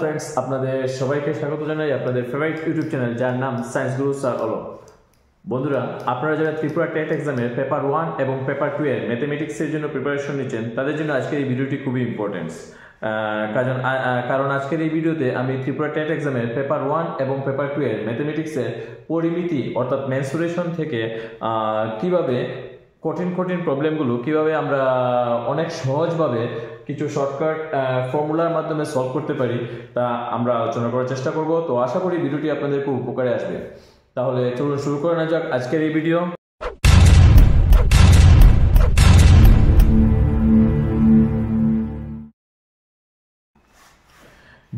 Friends, আপনাদের সবাইকে স্বাগত জানাই আপনাদের ফেভারিট ইউটিউব চ্যানেল যার নাম সায়েন্স গুরু স্যার অলো। বন্ধুরা, আপনারা যারা ত্রিপুরা টেট এক্সামের পেপার 1 এবং পেপার 2 এর ম্যাথমেটিক্সের জন্য প্রিপারেশন নিচ্ছেন তাদের জন্য আজকের এই ভিডিওটি খুবই ইম্পর্টেন্ট। কারণ আজকের এই ভিডিওতে আমি ত্রিপুরা টেট এক্সামের পেপার 1 এবং পেপার 2 এর ম্যাথমেটিক্সের পরিমিতি অর্থাৎ মেন্সুরেশন থেকে কিভাবে কঠিন প্রবলেমগুলো কিভাবে আমরা অনেক সহজভাবে কিছু শর্টকাট ফর্মুলার মাধ্যমে সলভ করতে পারি তা আমরা আলোচনা করার চেষ্টা করব। তো আশা করি ভিডিওটি আপনাদের খুব উপকারে আসবে। তাহলে চলুন শুরু করা যাক আজকের এই ভিডিও।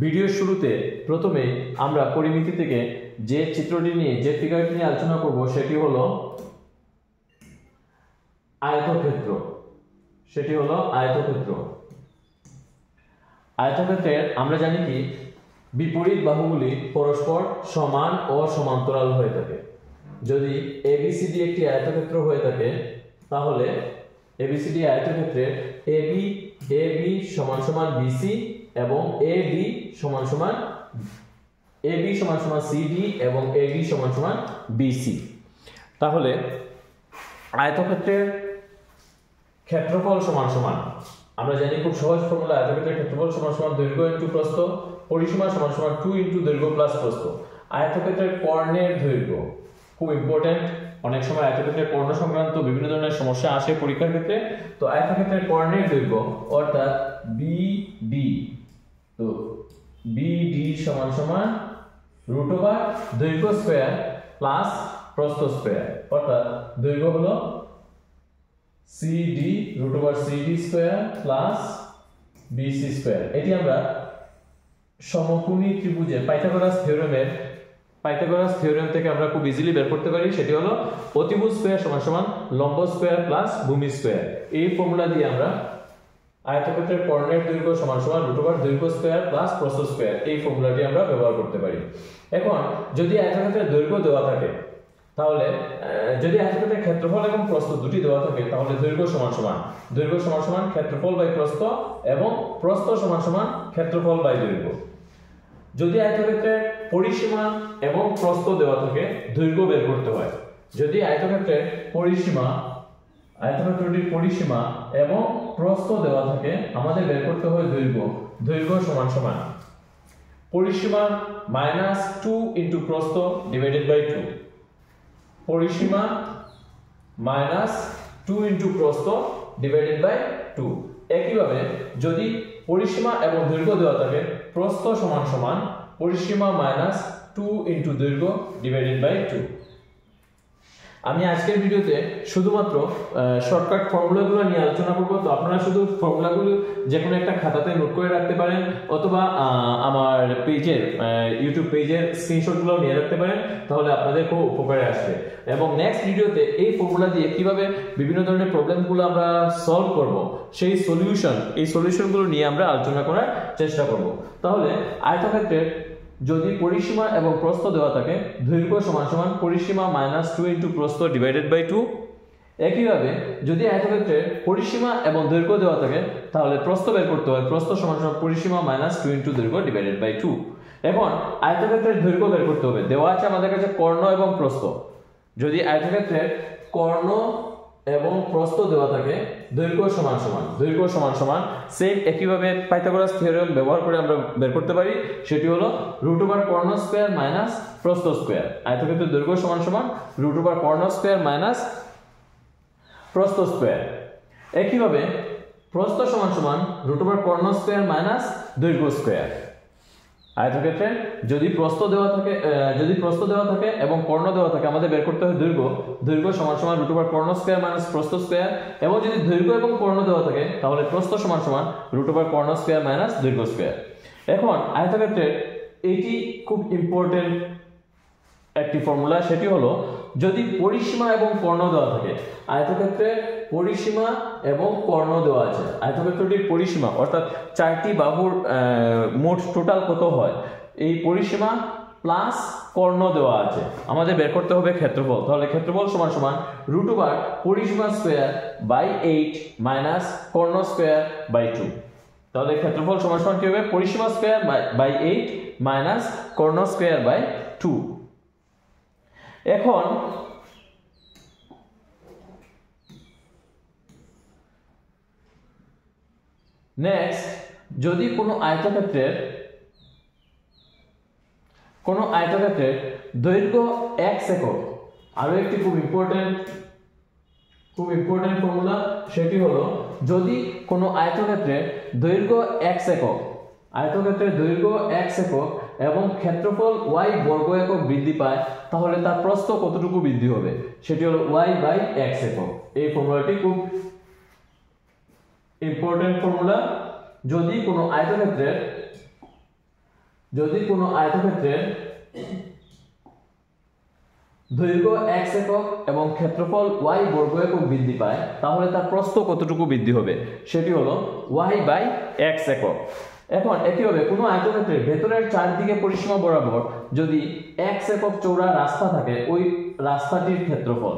ভিডিওর শুরুতে প্রথমে আমরা পরিমিতি থেকে যে চিত্রটি নিয়ে যে ফিগারটি নিয়ে আলোচনা করব সেটি হলো আয়তক্ষেত্র। আয়তক্ষেত্রের আমরা জানি কি বিপরীত বাহুগুলি পরস্পর সমান ও সমান্তরাল হয়ে থাকে। যদি এবিসিডি একটি আয়তক্ষেত্র হয়ে থাকে তাহলে এবিসিডি আয়তক্ষেত্রের এবি সমান সমান বিসি এবং এবি সমান সমান সিডি এবং এবি সমান সমান বিসি। তাহলে আয়তক্ষেত্রের ক্ষেত্রফল সমান সমান আমরা জানি খুব সহজ ফর্মুলা, আয়তক্ষেত্রের ক্ষেত্রফল সমান সমান দৈর্ঘ্য ইনটু প্রস্থ, পরিসীমা সমান সমান 2 ইনটু দৈর্ঘ্য প্লাস প্রস্থ। আয়তক্ষেত্রের কর্ণের দৈর্ঘ্য খুব ইম্পর্টেন্ট, অনেক সময় আয়তক্ষেত্রের কর্ণ সংক্রান্ত বিভিন্ন ধরনের সমস্যা আসে পরীক্ষার ক্ষেত্রে। তো আয়তক্ষেত্রের কর্ণের দৈর্ঘ্য অর্থাৎ বিডি, তো বিডি সমান সমান √ দৈর্ঘ্য স্কয়ার প্লাস প্রস্থ স্কয়ার, অর্থাৎ দৈর্ঘ্য হলো CD √ CD square plus BC square. এটি আমরা সমকোণী ত্রিভুজে পাইথাগোরাস থিওরেম থেকে আমরা খুব ইজিলি বের করতে পারি। সেটি হলো অতিভুজ স্কয়ার সমান সমান লম্ব স্কয়ার প্লাস ভূমি স্কয়ার। এই ফর্মুলা দিয়ে আমরা আয়তক্ষেত্রের কর্ণের দৈর্ঘ্য সমান সমান √ দৈর্ঘ্য স্কয়ার প্লাস প্রস্থ স্কয়ার, এই ফর্মুলাটি আমরা ব্যবহার করতে পারি। এখন যদি আয়তক্ষেত্রের দৈর্ঘ্য দেওয়া থাকে তাহলে যদি আয়তক্ষেত্রের ক্ষেত্রফল এবং প্রস্থ দুটি দেওয়া থাকে তাহলে দৈর্ঘ্য সমান সমান ক্ষেত্রফল বাই প্রস্থ এবং প্রস্থ সমান সমান ক্ষেত্রফল বাই দৈর্ঘ্য। যদি আয়তক্ষেত্রের পরিসীমা এবং প্রস্থ দেওয়া থাকে দৈর্ঘ্য বের করতে হয়। যদি আয়তক্ষেত্রের আয়তক্ষেত্রটির পরিসীমা এবং প্রস্থ দেওয়া থাকে আমাদের বের করতে হয় দৈর্ঘ্য সমান সমান পরিসীমা -2 ইনটু প্রস্থ ডিভাইডেড বাই 2, পরিসীমা -2 ইনটু প্রস্থ ডিভাইডেড বাই 2। একইভাবে যদি পরিসীমা এবং দৈর্ঘ্য দেওয়া থাকে প্রস্থ সমান সমান পরিসীমা -2 ইনটু দৈর্ঘ্য ডিভাইডেড বাই 2। আমি আজকের ভিডিওতে শুধুমাত্র শর্টকাট ফর্মুলাগুলো নিয়ে আলোচনা করব। তো আপনারা শুধু ফর্মুলাগুলো যে কোনো একটা খাতাতে নোট করে রাখতে পারেন অথবা আমার ইউটিউব পেজের স্ক্রিনশটগুলো নিয়ে রাখতে পারেন, তাহলে আপনাদের খুব উপকারে আসবে। এবং নেক্সট ভিডিওতে এই ফর্মুলা দিয়ে কিভাবে বিভিন্ন ধরনের প্রবলেমগুলো আমরা সলভ করব এই সলিউশনগুলো নিয়ে আমরা আলোচনা করার চেষ্টা করব। তাহলে আয়তক্ষেত্রের যদি পরিসীমা এবং প্রস্থ দেওয়া থাকে দৈর্ঘ্য সমান সমান পরিসীমা -2 ইনটু প্রস্থ ডিভাইডেড বাই 2। একইভাবে যদি আয়তক্ষেত্রের পরিসীমা এবং দৈর্ঘ্য দেওয়া থাকে তাহলে প্রস্থ বের করতে হয়, প্রস্থ সমান সমান পরিসীমা -2 ইনটু দৈর্ঘ্য ডিভাইডেড বাই 2। এখন আয়তক্ষেত্রের দৈর্ঘ্য বের করতে হবে। দেওয়া আছে আমাদের কাছে কর্ণ এবং প্রস্থ। যদি আয়তক্ষেত্রের কর্ণ এবং প্রস্থ দেওয়া থাকে দৈর্ঘ্য সমান সমান সেম একইভাবে পাইথাগোরাস থিওরেম ব্যবহার করে আমরা বের করতে পারি। সেটি হলো √ কর্ণ স্কয়ার মাইনাস প্রস্থ স্কয়ার। আয়তক্ষেত্রের দৈর্ঘ্য সমান সমান √ কর্ণ স্কয়ার মাইনাস প্রস্থ স্কয়ার। একইভাবে প্রস্থ সমান সমান √ কর্ণ স্কয়ার মাইনাস দৈর্ঘ্য স্কয়ার। আয়তক্ষেত্রে যদি প্রস্থ দেওয়া থাকে এবং কর্ণ দেওয়া থাকে আমাদের বের করতে হয় দৈর্ঘ্য সমান সমান √ কর্ণ স্কয়ার মাইনাস প্রস্থ স্কয়ার। এবং যদি দৈর্ঘ্য এবং কর্ণ দেওয়া থাকে তাহলে প্রস্থ সমান সমান √ কর্ণ স্কয়ার মাইনাস দৈর্ঘ্য স্কয়ার। এখন আয়তক্ষেত্রের এটি খুব ইম্পর্টেন্ট একটি ফর্মুলা, সেটি হলো যদি পরিসীমা এবং কর্ণ দেওয়া থাকে। আয়তক্ষেত্রের পরিসীমা এবং কর্ণ দেওয়া আছে। আয়তক্ষেত্রটির পরিসীমা অর্থাৎ চারটি বাহুর মোট টোটাল কত হয়, এই পরিসীমা প্লাস কর্ণ দেওয়া আছে, আমাদের বের করতে হবে ক্ষেত্রফল। তাহলে ক্ষেত্রফল সমান সমান √ পরিসীমা স্কয়ার বাই 8 মাইনাস কর্ণ স্কয়ার বাই 2। তাহলে ক্ষেত্রফল সমান সমান কি হবে পরিসীমা স্কয়ার বাই 8 মাইনাস কর্ণ স্কয়ার বাই 2। এখন নেক্সট যদি কোনো আয়তক্ষেত্রের দৈর্ঘ্য x একক, আরো একটি খুব ইম্পর্টেন্ট ফর্মুলা, সেটি হলো যদি কোনো আয়তক্ষেত্রের দৈর্ঘ্য x একক, এবং ক্ষেত্রফল y বর্গ একক বৃদ্ধি পায়, তাহলে তার প্রস্থ কতটুকু বৃদ্ধি হবে, সেটি হলো y বাই x একক। এই ফর্মুলাটি খুব ইম্পর্টেন্ট ফর্মুলা। যদি কোনো আয়তক্ষেত্রের দৈর্ঘ্য x একক এবং ক্ষেত্রফল y বর্গ একক বৃদ্ধি পায়, তাহলে তার প্রস্থ কতটুকু বৃদ্ধি হবে, সেটি হলো y বাই x একক। এখন একইভাবে কোনো আয়তক্ষেত্রের ভেতরের চারদিকে পরিসীমা বরাবর যদি x একক চওড়া রাস্তা থাকে, ওই রাস্তাটির ক্ষেত্রফল।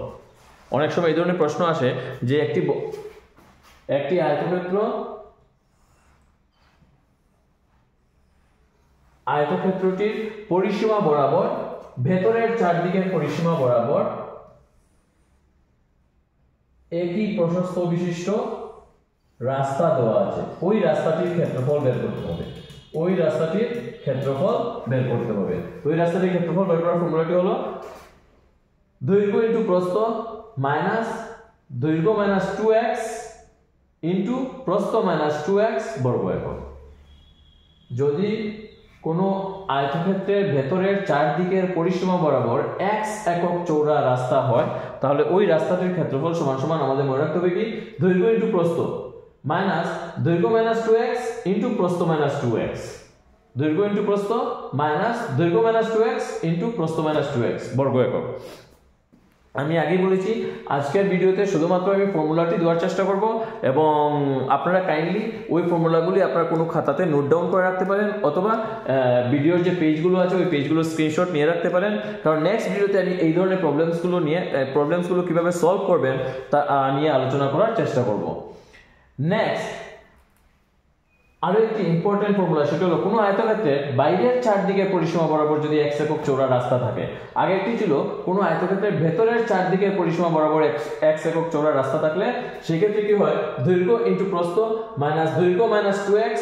অনেক সময় এই ধরনের প্রশ্ন আসে যে একটি আয়তক্ষেত্রটির পরিসীমা বরাবর, ভেতরের চারদিকের পরিসীমা বরাবর একই প্রশস্ত বিশিষ্ট রাস্তা দেওয়া আছে, ওই রাস্তাটির ক্ষেত্রফল বের করতে হবে। ওই রাস্তাটির ক্ষেত্রফল বের করার ফর্মুলাটি হলো দৈর্ঘ্য ইনটু প্রস্থ মাইনাস দৈর্ঘ্য মাইনাস 2x ইনটু প্রস্থ মাইনাস 2x বর্গ একক। যদি কোনো আয়তক্ষেত্রের ভেতরের চারদিকের পরিসীমা বরাবর x একক চওড়া রাস্তা হয়, তাহলে ওই রাস্তাটির ক্ষেত্রফল সমান সমান আমাদের মনে রাখতে হবে কি দৈর্ঘ্য ইনটু প্রস্থ মাইনাস দৈর্ঘ্য মাইনাস 2x ইনটু প্রস্থ মাইনাস 2x, দৈর্ঘ্য ইনটু প্রস্থ মাইনাস দৈর্ঘ্য মাইনাস 2x ইনটু প্রস্থ মাইনাস 2x বর্গ একক। আমি আগেই বলেছি আজকের ভিডিওতে শুধুমাত্র আমি ফর্মুলাটি দেওয়ার চেষ্টা করব, এবং আপনারা কাইন্ডলি ওই ফর্মুলাগুলি আপনারা কোনো খাতাতে নোট ডাউন করে রাখতে পারেন, অথবা ভিডিওর যে পেজগুলো আছে ওই পেজগুলোর স্ক্রিনশট নিয়ে রাখতে পারেন, কারণ নেক্সট ভিডিওতে আমি এই ধরনের প্রবলেমসগুলো কিভাবে সলভ করবেন তা নিয়ে আলোচনা করার চেষ্টা করব। নেক্সট আরো একটি ইম্পর্টেন্ট ফর্মুলা, সেটা হলো কোনো আয়তক্ষেত্রের বাইরের চারদিকের পরিসীমা বরাবর যদি x একক চওড়া রাস্তা থাকে। আগেরটি ছিল কোনো আয়তক্ষেত্রের ভেতরের চারদিকের পরিসীমা বরাবর x একক চওড়া রাস্তা থাকলে সেক্ষেত্রে কি হয় দৈর্ঘ্য ইনটু প্রস্থ মাইনাস দৈর্ঘ্য মাইনাস 2x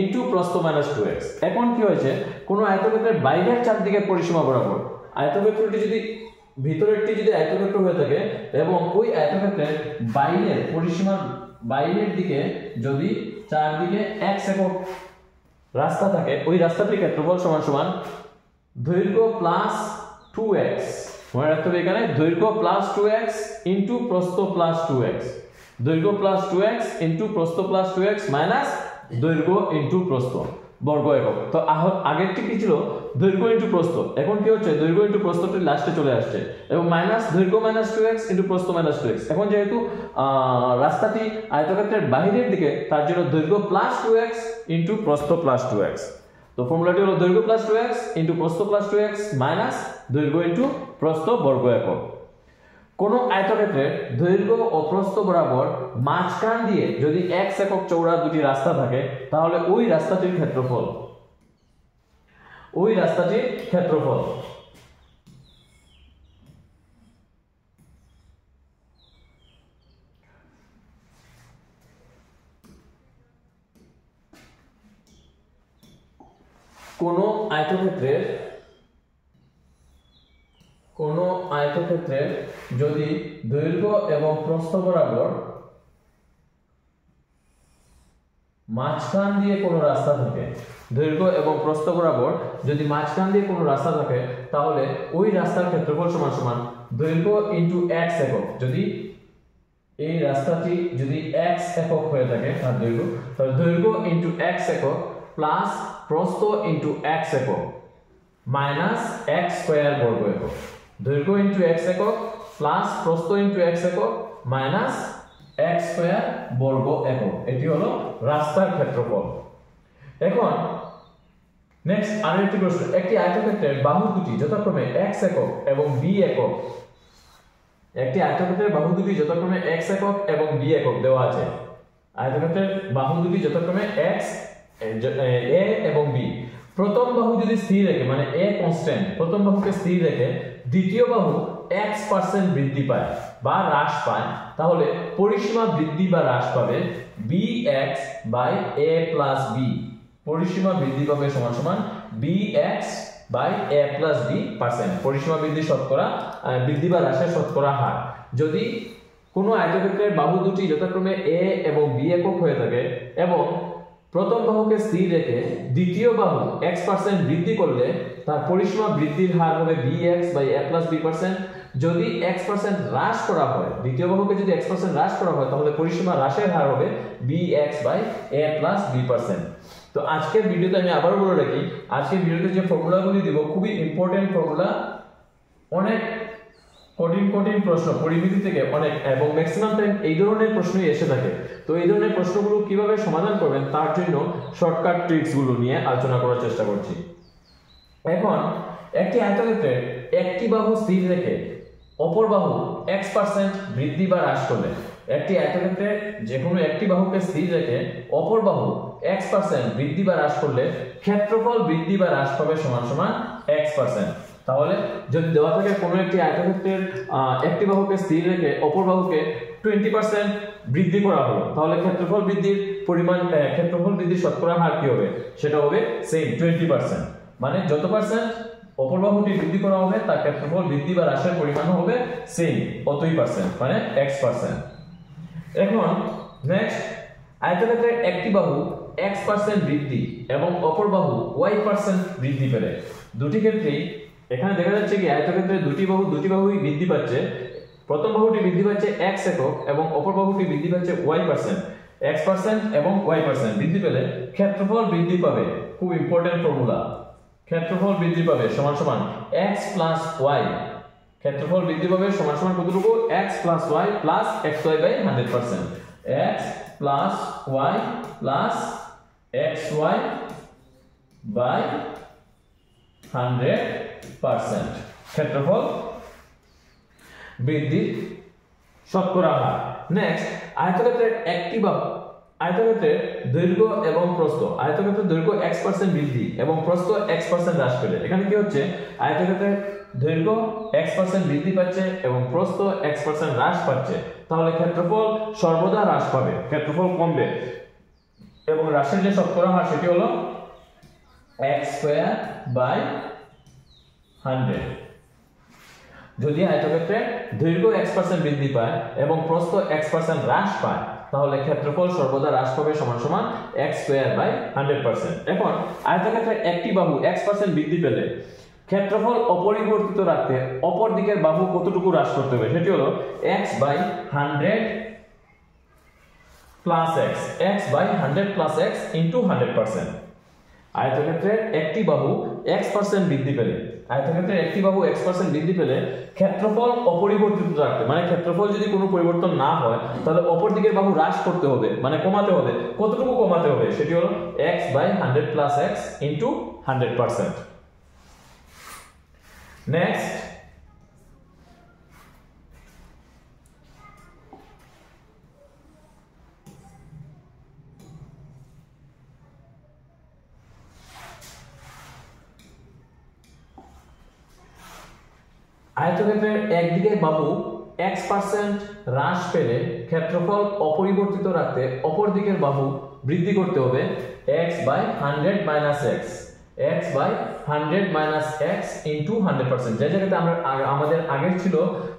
ইনটু প্রস্থ মাইনাস 2x। এখন কি হয়েছে কোনো আয়তক্ষেত্রের বাইরের চারদিকের পরিসীমা বরাবর, আয়তক্ষেত্রটি যদি ভিতরেরটি যদি আয়তক্ষেত্র হয়ে থাকে এবং ওই আয়তক্ষেত্রের বাইরের পরিসীমার বাইরের দিকে যদি চারদিকে x একক রাস্তা থাকে, ওই রাস্তাটির ক্ষেত্রফল সমান সমান দৈর্ঘ্য প্লাস 2x, মনে রাখতে হবে এখানে দৈর্ঘ্য প্লাস 2x ইনটু প্রস্থ প্লাস 2x, দৈর্ঘ্য প্লাস 2x ইনটু প্রস্থ প্লাস 2x মাইনাস দৈর্ঘ্য ইনটু প্রস্থ বর্গ একক। তো আগেরটি কি ছিল দৈর্ঘ্য ইনটু প্রস্থ, এখন কি হচ্ছে দৈর্ঘ্য ইনটু প্রস্থটি লাস্টে চলে আসছে, এবং মাইনাস দৈর্ঘ্য মাইনাস 2x ইনটু প্রস্থ মাইনাস 2x। এখন যেহেতু রাস্তাটি আয়তক্ষেত্রের বাইরের দিকে, তার জন্য দৈর্ঘ্য প্লাস 2x ইনটু প্রস্থ প্লাস 2x। তো ফর্মুলাটি হলো দৈর্ঘ্য প্লাস 2x ইনটু প্রস্থ প্লাস 2x মাইনাস দৈর্ঘ্য ইনটু প্রস্থ বর্গ একক। কোন আয়তক্ষেত্রের দৈর্ঘ্য ও প্রস্থ বরাবর মাঝখান দিয়ে যদি x একক চওড়া দুটি রাস্তা থাকে, তাহলে ওই রাস্তাটির ক্ষেত্রফল, কোন আয়তক্ষেত্রের যদি দৈর্ঘ্য এবং প্রস্থ বরাবর মাঝখান দিয়ে কোনো রাস্তা থাকে, দৈর্ঘ্য এবং প্রস্থ বরাবর যদি মাঝখান দিয়ে কোনো রাস্তা থাকে, তাহলে ওই রাস্তার ক্ষেত্রফল সমান সমান দৈর্ঘ্য ইনটু x একক। যদি এই রাস্তাটি যদি x একক হয়ে থাকে তার দৈর্ঘ্য, তাহলে দৈর্ঘ্য ইনটু x একক প্লাস প্রস্থ ইনটু x একক মাইনাস x স্কয়ার বর্গ একক, দৈর্ঘ্য ইনটু x একক প্লাস প্রস্থ ইনটু x একক মাইনাস x স্কয়ার বর্গ একক। এটি হলো রাস্তার ক্ষেত্রফল। এখন নেক্সট আরেকটি প্রশ্ন, একটি আয়তক্ষেত্রের বাহু দুটি যথাক্রমে x একক এবং b একক, একটি আয়তক্ষেত্রের বাহু দুটি যথাক্রমে x একক এবং b একক দেওয়া আছে। আয়তক্ষেত্রের বাহু দুটি যথাক্রমে x a এবং b। প্রথম বাহু যদি স্থির রেখে মানে a কনস্ট্যান্ট, প্রথম বাহুকে স্থির রেখে দ্বিতীয় বাহু x% বৃদ্ধি পায় বা হ্রাস পায়, তাহলে পরিসীমা বৃদ্ধি বা হ্রাস পাবে bx by a plus b। পরিসীমা বৃদ্ধি পাবে সমান সমান bx by a plus b percent. পরিসীমা বৃদ্ধি শতকরা বৃদ্ধি বা হ্রাসের শতকরা হার। যদি কোনো আয়তক্ষেত্রের বাহু দুটি যথাক্রমে a এবং b একক হয়ে থাকে এবং প্রথম বাহুকে স্থির রেখে দ্বিতীয় বাহু x% বৃদ্ধি করলে তার পরিসীমা বৃদ্ধির হার হবে bx by a plus b percent. যদি x% হ্রাস করা হয়, দ্বিতীয় বাহুকে যদি x% হ্রাস করা হয়, তাহলে পরিসীমা হ্রাসের হার হবে bx by a plus b percent. তো আজকের ভিডিওতে আমি আবারও বলে রাখি, আজকের ভিডিওতে যে ফর্মুলাগুলি দিব খুবই ইম্পর্টেন্ট ফর্মুলা, অনেক কঠিন কঠিন প্রশ্ন পরিমিতি থেকে অনেক এবং ম্যাক্সিমাম টাইম এই ধরনের প্রশ্নই এসে থাকে। তো এই ধরনের প্রশ্নগুলো কিভাবে সমাধান করবেন তার জন্য শর্টকাট ট্রিক্সগুলো নিয়ে আলোচনা করার চেষ্টা করছি। এখন একটি আয়তক্ষেত্রের একটি বাহু স্থির রেখে অপর বাহু x% বৃদ্ধি বা হ্রাস করলে, একটি আয়তক্ষেত্রের যে কোনো একটি বাহুকে স্থির রেখে অপর বাহু x% বৃদ্ধি বা হ্রাস করলে ক্ষেত্রফল বৃদ্ধি বা হ্রাস পাবে সমান সমান x%। তাহলে যদি দেওয়া থাকে কোনো একটি আয়তক্ষেত্রের একটি বাহুকে স্থির রেখে অপর বাহুকে 20% বৃদ্ধি করা হলো, তাহলে ক্ষেত্রফল বৃদ্ধির পরিমাণ ক্ষেত্রফল বৃদ্ধির শতকরা হার কি হবে? সেটা হবে সেম 20%। মানে যত পার্সেন্ট অপর বাহুটি বৃদ্ধি করা হবে তার ক্ষেত্রফল বৃদ্ধি বা হ্রাসের পরিমাণ হবে সেম অতই পার্সেন্ট, মানে x%। এখন নেক্সট, আয়তক্ষেত্রের একটি বাহু x% বৃদ্ধি এবং অপর বাহু y% বৃদ্ধি পেলে, দুটি ক্ষেত্রেই এখানে দেখা যাচ্ছে কি আয়তক্ষেত্রের দুটি বাহুই বৃদ্ধি পাচ্ছে। প্রথম বাহুটি বৃদ্ধি পাচ্ছে x একক এবং অপর বাহুটি বৃদ্ধি পাচ্ছে y%। x% এবং y% বৃদ্ধি পেলে ক্ষেত্রফল বৃদ্ধি পাবে। খুব ইম্পর্টেন্ট ফর্মুলা, ক্ষেত্রফল বৃদ্ধি পাবে সমান সমান x প্লাস y। ক্ষেত্রফল বৃদ্ধি পাবে সমান সমান কতটুকু? x plus y plus xy by 100%। x plus y plus xy by 100% ক্ষেত্রফল বৃদ্ধির শতকরা হার। নেক্সট, আয়তক্ষেত্রের একটি বাহু, আয়তক্ষেত্রের দৈর্ঘ্য এবং প্রস্থ, আয়তক্ষেত্রের দৈর্ঘ্য x% বৃদ্ধি এবং প্রস্থ x% হ্রাস পেলে, এখানে কি হচ্ছে? আয়তক্ষেত্রের দৈর্ঘ্য x% বৃদ্ধি পাচ্ছে এবং প্রস্থ x% হ্রাস পাচ্ছে, তাহলে ক্ষেত্রফল সর্বদা হ্রাস পাবে, ক্ষেত্রফল কমবে এবং হ্রাসের যে শতকরা হার সেটি হলো x²/100। যদি আয়তক্ষেত্রের দৈর্ঘ্য x% বৃদ্ধি পায় এবং প্রস্থ x% হ্রাস পায়, তাহলে ক্ষেত্রফল সর্বদা হ্রাস পাবে সমান সমান x²/100%। এখন আয়তক্ষেত্রের একটি বাহু x% বৃদ্ধি পেলে ক্ষেত্রফল অপরিবর্তিত রাখতে অপর দিকের বাহু কতটুকু হ্রাস করতে হবে? সেটি হলো x/100 plus x, x/100 plus x into 100%। আয়তক্ষেত্রের একটি বাহু x% বৃদ্ধি পেলে, আয়তক্ষেত্রের একটি বাহু x% বৃদ্ধি পেলে ক্ষেত্রফল অপরিবর্তিত রাখতে, মানে ক্ষেত্রফল যদি কোনো পরিবর্তন না হয় তাহলে অপর দিকের বাহু হ্রাস করতে হবে, মানে কমাতে হবে। কতটুকু কমাতে হবে? সেটি হলো x/100 plus x into 100%। Next, আয়তক্ষেত্রের একদিকের বাহু x% হ্রাস পেলে ক্ষেত্রফল অপরিবর্তিত রাখতে অপর দিকের বাহু বৃদ্ধি করতে হবে x/100 minus x, x/100 minus x into 100%। যে জায়গাতে আমাদের আগের ছিল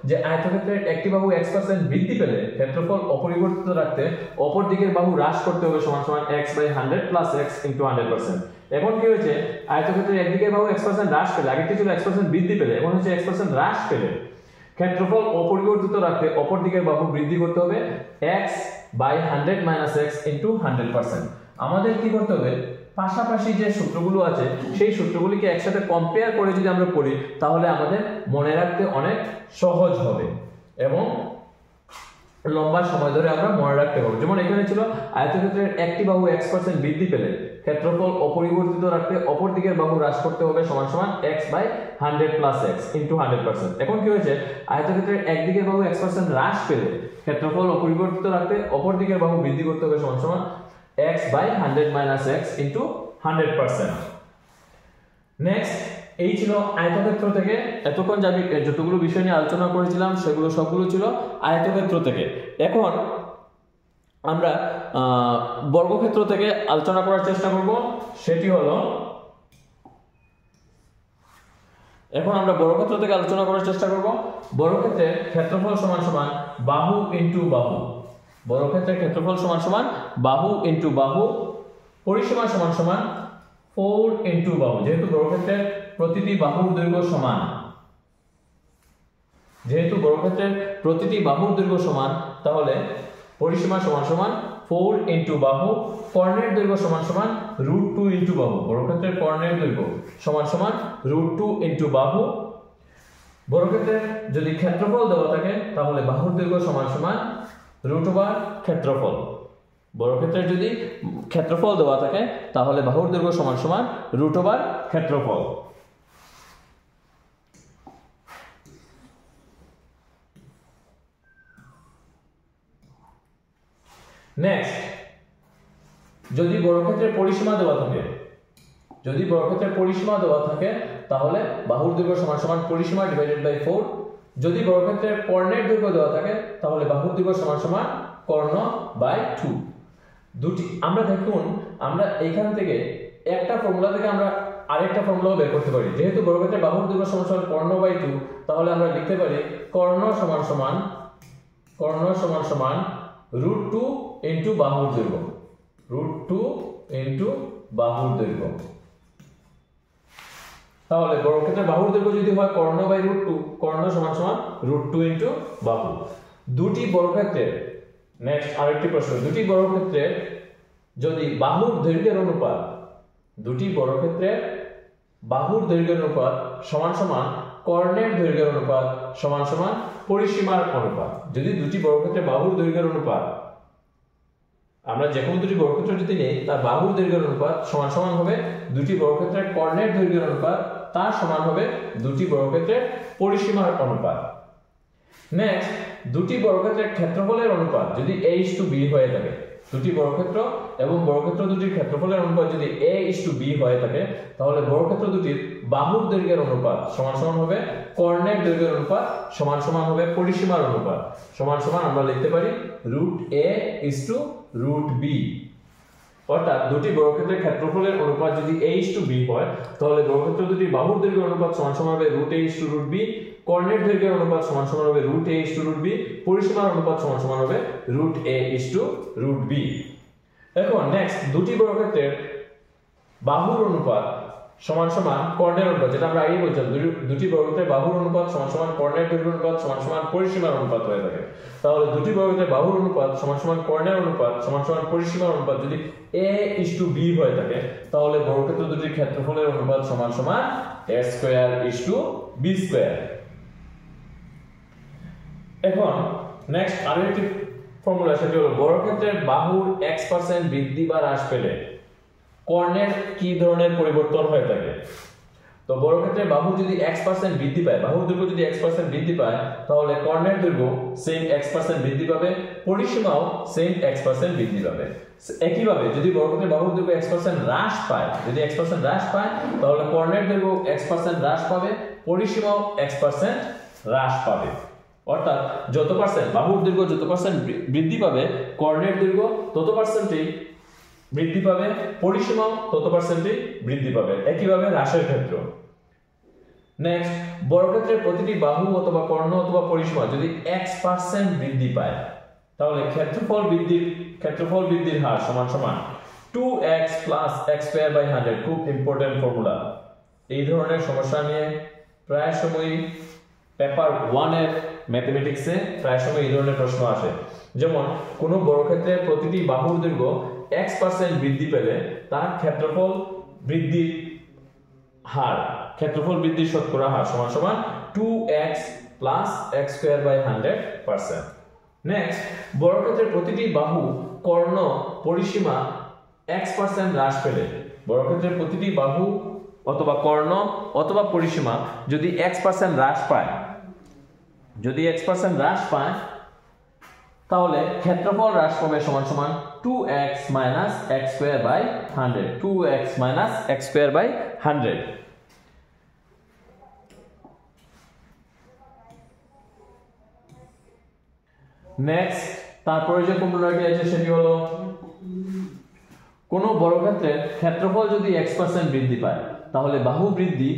যে আয়তক্ষেত্রের একটি বাহু x% বৃদ্ধি পেলে ক্ষেত্রফল অপরিবর্তিত রাখতে অপর দিকের বাহু হ্রাস করতে হবে সমান সমান x/100 প্লাস x ইনটু 100%। এখন কি হয়েছে? আয়তক্ষেত্রের একদিকের বাহু x% হ্রাস পেলে, আগেরটি ছিল x% বৃদ্ধি পেলে, এখন হচ্ছে x% হ্রাস পেলে ক্ষেত্রফল অপরিবর্তিত রাখতে অপর দিকের বাহু বৃদ্ধি করতে হবে x/100 মাইনাস x ইনটু 100%। আমাদের কি করতে হবে? পাশাপাশি যে সূত্রগুলো আছে সেই সূত্রগুলিকে একসাথে কম্পেয়ার করে যদি আমরা পড়ি তাহলে আমাদের মনে রাখতে অনেক সহজ হবে এবং লম্বা সময় ধরে আমরা মনে রাখতে পারবো। যেমন এখানে ছিল আয়তক্ষেত্রের একটি বাহু x% বৃদ্ধি পেলে ক্ষেত্রফল অপরিবর্তিত রাখতে অপর দিকের বাহু হ্রাস করতে হবে সমান সমান x/100 + x * 100%। এখন কি হয়েছে, আয়তক্ষেত্রের একদিকের বাহু x% হ্রাস পেলে ক্ষেত্রফল অপরিবর্তিত রাখতে অপর দিকের বাহু বৃদ্ধি করতে হবে সমান সমান x/100 - x * 100%। নেক্সট, এই ছিল আয়তক্ষেত্র থেকে এতক্ষণ যতগুলো বিষয় নিয়ে আলোচনা করেছিলাম সেগুলো সবগুলো ছিল আয়তক্ষেত্র থেকে। এখন আমরা বর্গক্ষেত্র থেকে আলোচনা করার চেষ্টা করব, সেটি হলো বর্গক্ষেত্রের ক্ষেত্রফল সমান সমান বাহু ইনটু বাহু। বর্গক্ষেত্রের ক্ষেত্রফল সমান সমান বাহু ইনটু বাহু, পরিসীমা সমান সমান 4 ইনটু বাহু। যেহেতু বর্গক্ষেত্রের প্রতিটি বাহুর দৈর্ঘ্য সমান, তাহলে পরিসীমা সমান সমান 4 ইনটু বাহু, কর্ণের দৈর্ঘ্য সমান সমান √2 ইনটু বাহু। বর্গক্ষেত্রের কর্ণের দৈর্ঘ্য সমান সমান √2 ইনটু বাহু। বর্গক্ষেত্রের যদি ক্ষেত্রফল দেওয়া থাকে তাহলে বাহুর দৈর্ঘ্য সমান সমান √ওভার ক্ষেত্রফল। বর্গক্ষেত্রের যদি ক্ষেত্রফল দেওয়া থাকে তাহলে বাহুর দৈর্ঘ্য সমান সমান √ওভার ক্ষেত্রফল। নেক্সট, যদি বর্গক্ষেত্রের পরিসীমা দেওয়া থাকে তাহলে বাহুর দৈর্ঘ্য সমান সমান পরিসীমা / 4। যদি বর্গক্ষেত্রের কর্ণের দৈর্ঘ্য দেওয়া থাকে তাহলে বাহুর দৈর্ঘ্য সমান সমান কর্ণ / 2। দুটি আমরা দেখুন, আমরা এইখান থেকে একটা ফর্মুলা থেকে আমরা আরেকটা ফর্মুলাও বের করতে পারি। যেহেতু বর্গক্ষেত্রের বাহুর দৈর্ঘ্য সমান সমান কর্ণ / 2, তাহলে আমরা লিখতে পারি কর্ণ সমান সমান √2 ইনটু বাহুর দৈর্ঘ্য, √2 ইনটু বাহুর দৈর্ঘ্য। তাহলে বর্গক্ষেত্রের বাহুর দৈর্ঘ্য যদি হয় কর্ণ / √2, কর্ণ সমান সমান √2 ইনটু বাহু। দুটি বর্গক্ষেত্রের নেক্সট আরেকটি প্রশ্ন, দুটি বর্গক্ষেত্রের যদি বাহুর দৈর্ঘ্যের অনুপাত সমান সমান কর্ণের দৈর্ঘ্যের অনুপাত সমান সমান পরিসীমার অনুপাত। যদি দুটি বর্গক্ষেত্রের বাহুর দৈর্ঘ্যের অনুপাত, আমরা যে কোনো দুটি বর্গক্ষেত্র যদি নেই, তার বাহুর দৈর্ঘ্যের অনুপাত সমান সমান হবে দুটি বর্গক্ষেত্রের কর্ণের দৈর্ঘ্যের অনুপাত, তার সমান হবে দুটি বর্গক্ষেত্রের পরিসীমার অনুপাত। নেক্সট, দুটি বর্গক্ষেত্রের ক্ষেত্রফলের অনুপাত যদি a:b হয়ে থাকে, দুটি বর্গক্ষেত্র এবং বর্গক্ষেত্র দুটির ক্ষেত্রফলের অনুপাত যদি a:b হয়ে থাকে, তাহলে বর্গক্ষেত্র দুটির বাহুর দৈর্ঘ্যের অনুপাত সমান সমান হবে কর্ণের দৈর্ঘ্যের অনুপাত সমান সমান হবে পরিসীমার অনুপাত। সমান সমান আমরা লিখতে পারি √a:√b। অর্থাৎ দুটি বর্গক্ষেত্রের ক্ষেত্রফলের অনুপাত যদি a:b হয়, তাহলে বর্গক্ষেত্র দুটির বাহুর দৈর্ঘ্যের অনুপাত সমান সমান হবে √a:√b, কর্ণের দৈর্ঘ্যের অনুপাত সমান সমান হবে √a:√b, পরিসীমার অনুপাত সমান সমান হবে √a:√b। এখন নেক্সট, দুটি বর্গক্ষেত্রের বাহুর অনুপাত সমান সমান কর্ণের অনুপাত, যেটা আমরা আগেই বলছিলাম, দুটি বর্গক্ষেত্রের বাহুর অনুপাত সমান সমান কর্ণের দৈর্ঘ্যের অনুপাত সমান সমান পরিসীমার অনুপাত হয়ে থাকে। তাহলে দুটি বর্গক্ষেত্রের বাহুর অনুপাত সমান সমান কর্ণের অনুপাত সমান সমান পরিসীমার অনুপাত যদি a:b হয়ে থাকে, তাহলে বর্গক্ষেত্র দুটির ক্ষেত্রফলের অনুপাত সমান সমান a²:b²। এখন নেক্সট আরেকটি ফর্মুলা, সেটি হলো বর্গক্ষেত্রের বাহুর x% বৃদ্ধি বা হ্রাস পেলে কর্ণের কি ধরনের পরিবর্তন হয়ে থাকে। তো বর্গক্ষেত্রের বাহু যদি x% বৃদ্ধি পায়, বাহুর দৈর্ঘ্য যদি x% বৃদ্ধি পায়, তাহলে কর্ণের দৈর্ঘ্য সেম x% বৃদ্ধি পাবে, পরিসীমাও সেম x% বৃদ্ধি পাবে। একইভাবে যদি বর্গক্ষেত্রের বাহুর দৈর্ঘ্য x% হ্রাস পায়, তাহলে কর্ণের দৈর্ঘ্য x% হ্রাস পাবে, পরিসীমাও x% হ্রাস পাবে। অর্থাৎ যত পার্সেন্ট বাহুর দৈর্ঘ্য যত পার্সেন্ট বৃদ্ধি পাবে, কর্ণের দৈর্ঘ্য তত পার্সেন্টই বৃদ্ধি পাবে, পরিসীমাও তত পার্সেন্টই বৃদ্ধি পাবে। একইভাবে হ্রাসের ক্ষেত্র। নেক্সট, বর্গক্ষেত্রের প্রতিটি বাহু অথবা কর্ণ অথবা পরিসীমা যদি x% বৃদ্ধি পায়, তাহলে ক্ষেত্রফল বৃদ্ধির হার সমান সমান 2x + x²/100। খুব ইম্পর্টেন্ট ফর্মুলা। এই ধরনের সমস্যা নিয়ে প্রায় সময়ই পেপার 1 এর ম্যাথমেটিক্সে প্রায় সময় এই ধরনের প্রশ্ন আসে। যেমন কোন বর্গক্ষেত্রের প্রতিটি বাহুর দৈর্ঘ্য x% বৃদ্ধি পেলে তার ক্ষেত্রফল বৃদ্ধির শতকরা হার সমান সমান 2x + x²/100%। নেক্সট, বর্গক্ষেত্রের প্রতিটি বাহু, কর্ণ, পরিসীমা x% হ্রাস পেলে বর্গক্ষেত্রের প্রতিটি বাহু অথবা কর্ণ অথবা পরিসীমা যদি x% হ্রাস পায়, যদি x% হ্রাস পায় তাহলে ক্ষেত্রফল হ্রাস পাবে সমান সমান 2x - x square by 100, 2x - x square by 100। Next তারপরে যে ফর্মুলাটি আছে সেটি হলো কোন বর্গক্ষেত্রের ক্ষেত্রফল যদি x% বৃদ্ধি পায় তাহলে বাহু বৃদ্ধি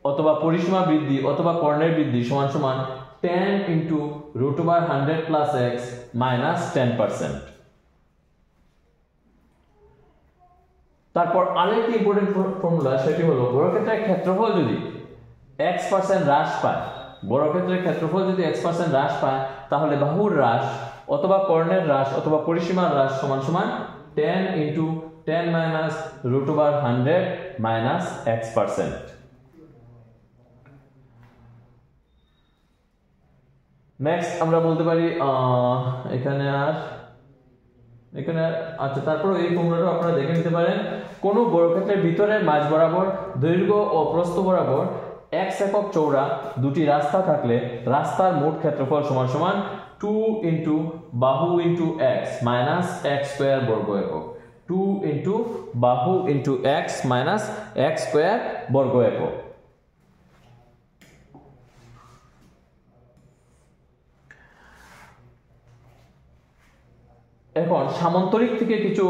অথবা পরিসীমা বৃদ্ধি অথবা কর্ণের বৃদ্ধি সমান সমান 10 × √100 + x - 10%। তারপর আরেকটি ইম্পর্টেন্ট ফর্মুলা সেটি হলো বর্গক্ষেত্রের ক্ষেত্রফল যদি x% হ্রাস পায়, বর্গক্ষেত্রের ক্ষেত্রফল যদি x% হ্রাস পায় তাহলে বাহুর হ্রাস অথবা কর্ণের হ্রাস অথবা পরিসীমার হ্রাস সমান সমান 10 × 10 - √100 - x%। নেক্সট আমরা বলতে পারি এখানে আচ্ছা তারপর এই ফর্মুলাটা আপনারা দেখে নিতে পারেন। কোন বর্গক্ষেত্রের ভিতরের মাঝ বরাবর দৈর্ঘ্য ও প্রস্থ বরাবর x একক চওড়া দুটি রাস্তা থাকলে রাস্তার মোট ক্ষেত্রফল সমান সমান 2 × বাহু × x - x স্কয়ার বর্গ একক, 2 × বাহু × x - x স্কয়ার বর্গ একক। এখন সামান্তরিক থেকে কিছু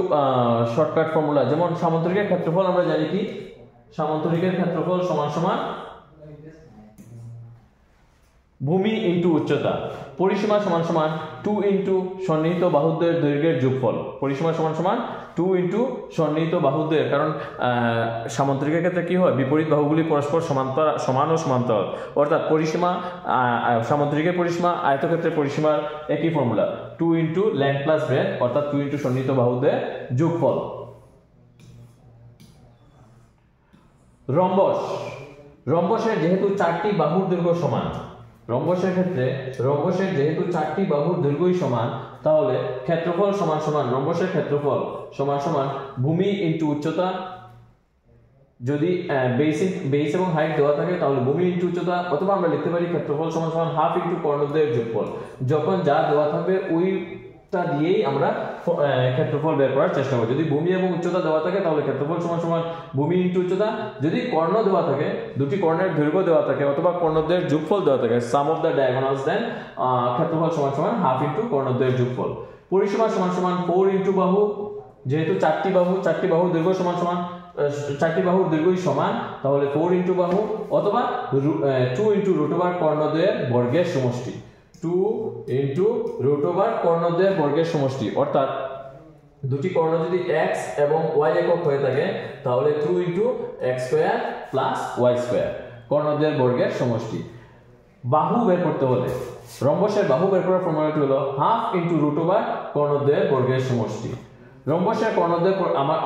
শর্টকাট ফর্মুলা, যেমন সামান্তরিকের ক্ষেত্রফল আমরা জানি কি, সামান্তরিকের ক্ষেত্রফল সমান সমান ভূমি × উচ্চতা, পরিসীমা সমান সমান 2 × সন্নিহিত বাহুদ্বয়ের দৈর্ঘ্যের যোগফল, পরিসীমা সমান সমান 2 × সন্নিহিত বাহুদ্বয়ের, কারণ সামান্তরিকের ক্ষেত্রে কি হয়, বিপরীত বাহুগুলি পরস্পর সমান ও সমান্তরাল, অর্থাৎ পরিসীমা সামান্তরিকের পরিসীমা আয়তক্ষেত্রের পরিসীমার একই ফর্মুলা 2 × লেন্থ প্লাস ব্রেডথ, অর্থাৎ 2 × সন্নিহিত বাহুদ্বয়ের যোগফল। রম্বস, রম্বসের যেহেতু 4টি বাহুর দৈর্ঘ্য সমান, রম্বসের ক্ষেত্রে রম্বসের যেহেতু 4টি বাহুর দৈর্ঘ্যই সমান তাহলে ক্ষেত্রফল সমান সমান রম্বসের ক্ষেত্রফল সমান সমান ভূমি × উচ্চতা, যদি বেস এবং হাইট দেওয়া থাকে তাহলে ভূমি × উচ্চতা, অথবা আমরা লিখতে পারি ক্ষেত্রফল সমান সমান হাফ × কর্ণদ্বয়ের যোগফল। যখন যা দেওয়া থাকবে ওইটা দিয়েই আমরা ক্ষেত্রফল বের করার চেষ্টা করব। যদি ভূমি এবং উচ্চতা দেওয়া থাকে তাহলে ক্ষেত্রফল সমান সমান ভূমি × উচ্চতা, যদি কর্ণ দেওয়া থাকে, দুটি কর্ণের দৈর্ঘ্য দেওয়া থাকে অথবা কর্ণদ্বয়ের যোগফল দেওয়া থাকে, সাম অফ দ্য ডায়াগোনালস, দেন ক্ষেত্রফল সমান সমান হাফ × কর্ণদ্বয়ের যোগফল। পরিসীমা সমান সমান 4 × বাহু, যেহেতু 4টি বাহুর দৈর্ঘ্য সমান সমান, 4টি বাহুর দৈর্ঘ্যই সমান তাহলে 4 × বাহু, অথবা 2 × √ওভার কর্ণদ্বয়ের বর্গের সমষ্টি, 2 × √ওভার কর্ণদ্বয়ের বর্গের সমষ্টি, অর্থাৎ দুটি কর্ণ যদি x এবং y একক হয়ে থাকে তাহলে 2 × x square plus y square কর্ণদ্বয়ের বর্গের সমষ্টি। বাহু বের করতে হলে রম্বসের বাহু বের করার ফর্মুলাটি হলো হাফ × √ওভার কর্ণদ্বয়ের বর্গের সমষ্টি। রম্বসের কর্ণদ্বয়,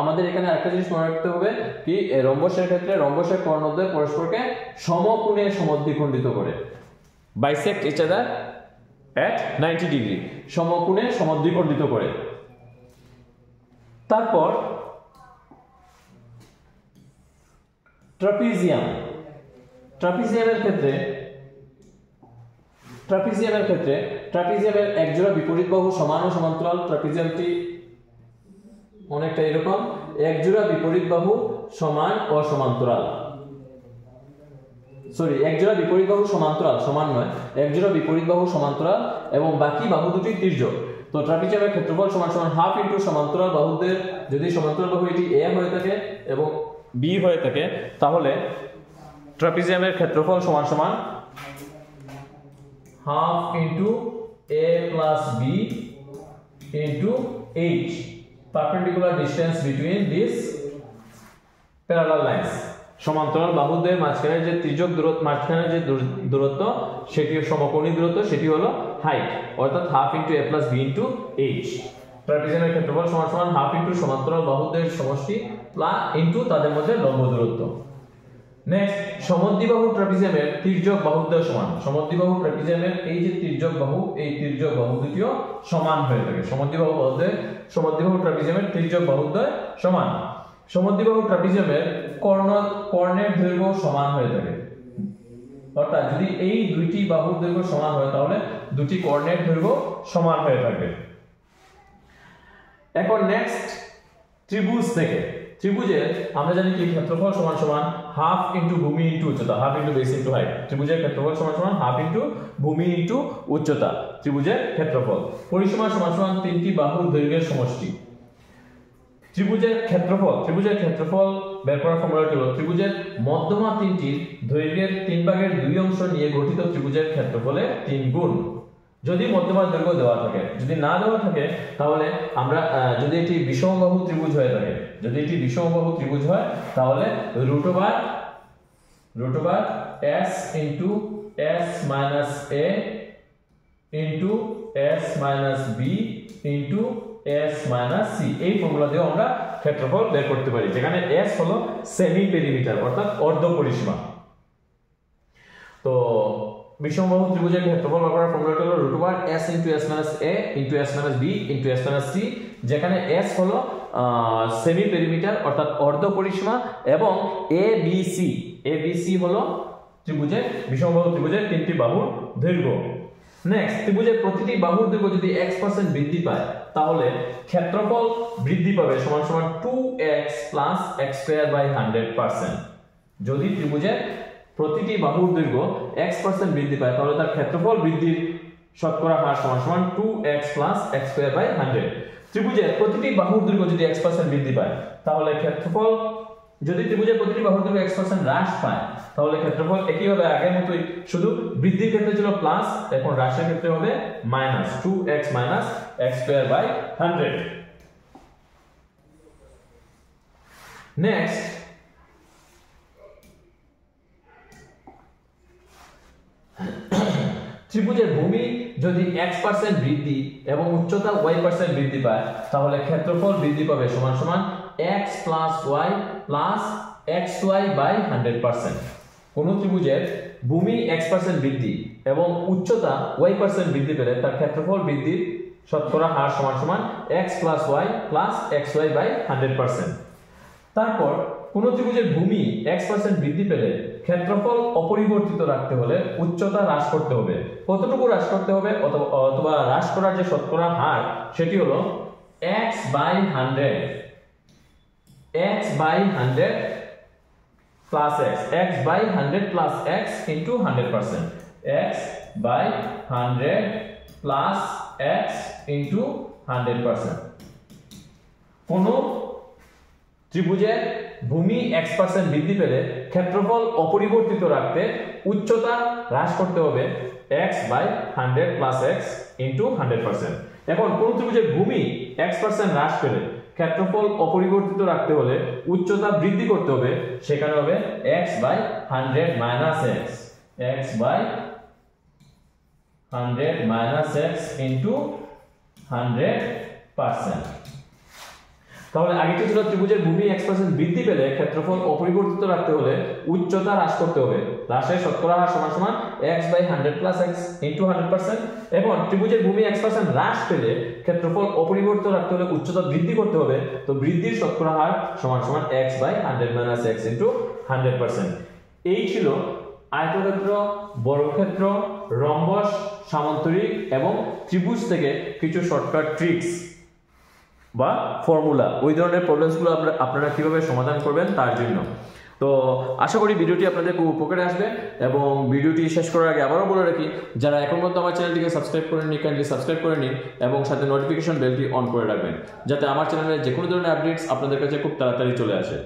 আমাদের এখানে একটা জিনিস মনে রাখতে হবে কি, রম্বসের ক্ষেত্রে রম্বসের কর্ণদ্বয় পরস্পরকে সমকোণে সমদ্বিখণ্ডিত করে, বাইসেক্ট ইচ আদার এট 90 ডিগ্রি, সমকোণে সমদ্বিখণ্ডিত করে। তারপর ট্রাপিজিয়াম, ট্রাপিজিয়ামের একজোড়া বিপরীত বাহু সমান ও সমান্তরাল। ট্রাপিজিয়ামটি অনেকটা এরকম, একজোড়া বিপরীত বাহু সমান ও সমান্তরাল, একজোড়া বিপরীত বাহু সমান্তরাল, সমান নয়, একজোড়া বিপরীত বাহু সমান্তরাল এবং বাকি বাহু দুটি তির্যক। তো ট্রাপিজিয়ামের ক্ষেত্রফল সমান সমান হাফ × সমান্তরাল বাহুদের, যদি সমান্তরাল বাহু এটি a হয়ে থাকে এবং b হয়ে থাকে তাহলে ট্রাপিজিয়ামের ক্ষেত্রফল সমান সমান half × a + b × h, perpendicular distance between these parallel lines, সমান্তরাল বাহুদের মাঝখানে যে তির্যক দূরত্ব, মাঝখানে যে দূরত্ব সেটি সমকোণী দূরত্ব, সেটি হলো হাইট, অর্থাৎ হাফ × a + b × h। ট্রাপিজিয়ামের ক্ষেত্রফল সমান সমান হাফ × সমান্তরাল বাহুদের সমষ্টি প্লাস * তাদের মধ্যে লম্ব দূরত্ব। নেক্সট, সমদ্বিবাহু ট্রাপিজিয়ামের তির্যক বাহুদ্বয় সমান। সমদ্বিবাহু ট্রাপিজিয়ামের এই যে তির্যক বাহু, এই তির্যক বাহু দুটিও সমান হয়ে থাকে। সমদ্বিবাহু বাহুদ্বয় সমদ্বিবাহু ট্রাপিজিয়ামের তির্যক বাহুদ্বয় সমান। সমদ্বিবাহু ট্রাপিজিয়ামের কর্ণের দৈর্ঘ্য সমান হয়ে থাকে, অর্থাৎ যদি এই দুইটি বাহুর দৈর্ঘ্য সমান হয় তাহলে দুটি কর্ণের দৈর্ঘ্য সমান হয়ে থাকবে। এখন নেক্সট ত্রিভুজ থেকে, ত্রিভুজের আমরা জানি কি ক্ষেত্রফল সমান সমান হাফ ইনটু ভূমি ইনটু উচ্চতা, half into base into height. ত্রিভুজের ক্ষেত্রফল সমান সমান হাফ ইনটু ভূমি ইনটু উচ্চতা, ত্রিভুজের ক্ষেত্রফল। পরিসীমা সমান সমান তিনটি বাহুর দৈর্ঘ্যের সমষ্টি। ত্রিভুজের ক্ষেত্রফল বের করার ফর্মুলাটি হলো ত্রিভুজের মধ্যমা তিনটির দৈর্ঘ্যের 3/2 অংশ নিয়ে গঠিত ত্রিভুজের ক্ষেত্রফলের 3 গুণ। যদি মধ্যমা দৈর্ঘ্য দেওয়া থাকে, যদি না দেওয়া থাকে তাহলে আমরা যদি এটি বিষমবাহু ত্রিভুজ হয়ে থাকে, যদি এটি বিষমবাহু ত্রিভুজ হয় তাহলে root over s into s minus a into s minus b into s minus c, এই ফর্মুলা দিয়ে আমরা ক্ষেত্রফল বের করতে পারি, যেখানে s হলো সেমি পেরিমিটার অর্থাৎ অর্ধ পরিসীমা। তো বিষমবাহু ত্রিভুজের ক্ষেত্রফল বের করার ফর্মুলাটি হলো root over s into s minus a into s minus b into s minus c, যেখানে s হলো সেমি পেরিমিটার অর্থাৎ অর্ধ পরিসীমা এবং abc হলো ত্রিভুজের বিষমবাহু ত্রিভুজের তিনটি বাহুর দৈর্ঘ্য। নেক্সট, ত্রিভুজের প্রতিটি বাহুর দৈর্ঘ্য যদি x% বৃদ্ধি পায় তাহলে ক্ষেত্রফল বৃদ্ধি পাবে সমান সমান 2x plus x square by 100%। যদি ত্রিভুজের প্রতিটি বাহুর দৈর্ঘ্য x% বৃদ্ধি পায় তাহলে তার ক্ষেত্রফল বৃদ্ধির শতকরা হার সমান সমান 2x plus x square by 100। ত্রিভুজের প্রতিটি বাহুর দৈর্ঘ্য যদি x% বৃদ্ধি পায় তাহলে ক্ষেত্রফল, যদি ত্রিভুজের প্রতিটি বাহুর দৈর্ঘ্য x% হ্রাস পায় তাহলে ক্ষেত্রফল একইভাবে আগের মতোই, শুধু বৃদ্ধির ক্ষেত্রে ছিল প্লাস, এখন হ্রাসের ক্ষেত্রে হবে minus 2x minus x square by 100। Next, ত্রিভুজের ভূমি যদি x% বৃদ্ধি এবং উচ্চতা y% বৃদ্ধি পায় তাহলে ক্ষেত্রফল বৃদ্ধি পাবে সমান সমান x plus y plus xy by 100%। কোন ত্রিভুজের ভূমি x% বৃদ্ধি এবং উচ্চতা y% বৃদ্ধি পেলে তার ক্ষেত্রফল বৃদ্ধির শতকরা হার সমান সমান x plus y plus xy by 100%। তারপর কোন ত্রিভুজের ভূমি x% বৃদ্ধি পেলে ক্ষেত্রফল অপরিবর্তিত রাখতে হলে উচ্চতা হ্রাস করতে হবে। কতটুকু হ্রাস করতে হবে অথবা হ্রাস করার যে শতকরা হার সেটি হলো x by 100 plus x by 100 plus x into 100%, x by 100 plus x into 100%। কোন ত্রিভুজের ভূমি x% বৃদ্ধি পেলে ক্ষেত্রফল অপরিবর্তিত রাখতে উচ্চতা হ্রাস করতে হবে x by 100 plus x into 100%। এখন কোন ত্রিভুজের ভূমি x% হ্রাস পেলে ক্ষেত্রফল অপরিবর্তিত রাখতে হলে উচ্চতা বৃদ্ধি করতে হবে, সেখানে হবে x by 100 minus x by 100 minus x into 100%। তাহলে আগেটি ছিল ত্রিভুজের ভূমি x% বৃদ্ধি পেলে ক্ষেত্রফল অপরিবর্তিত রাখতে হলে উচ্চতা হ্রাস করতে হবে, হ্রাসের শতকরা হার সমান সমান x by 100 plus x into 100%। এখন ত্রিভুজের ভূমি x% হ্রাস পেলে ক্ষেত্রফল অপরিবর্তিত রাখতে হলে উচ্চতা বৃদ্ধি করতে হবে, তো বৃদ্ধির শতকরা হার সমান সমান x by 100 minus x into 100%। এই ছিল আয়তক্ষেত্র, বর্গক্ষেত্র, রম্বস, সামান্তরিক এবং ত্রিভুজ থেকে কিছু শর্টকাট ট্রিক্স বা ফর্মুলা, ওই ধরনের প্রবলেমসগুলো আপনারা কিভাবে সমাধান করবেন তার জন্য। তো আশা করি ভিডিওটি আপনাদের খুব উপকারে আসবে, এবং ভিডিওটি শেষ করার আগে আবারও বলে রাখি, যারা এখন পর্যন্ত আমার চ্যানেলটিকে সাবস্ক্রাইব করেননি কাইন্ডলি সাবস্ক্রাইব করে নিন এবং সাথে নোটিফিকেশন বেলটি অন করে রাখবেন, যাতে আমার চ্যানেলে যে কোনো ধরনের আপডেটস আপনাদের কাছে খুব তাড়াতাড়ি চলে আসে।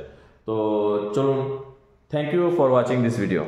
তো চলুন, thank you for watching this video.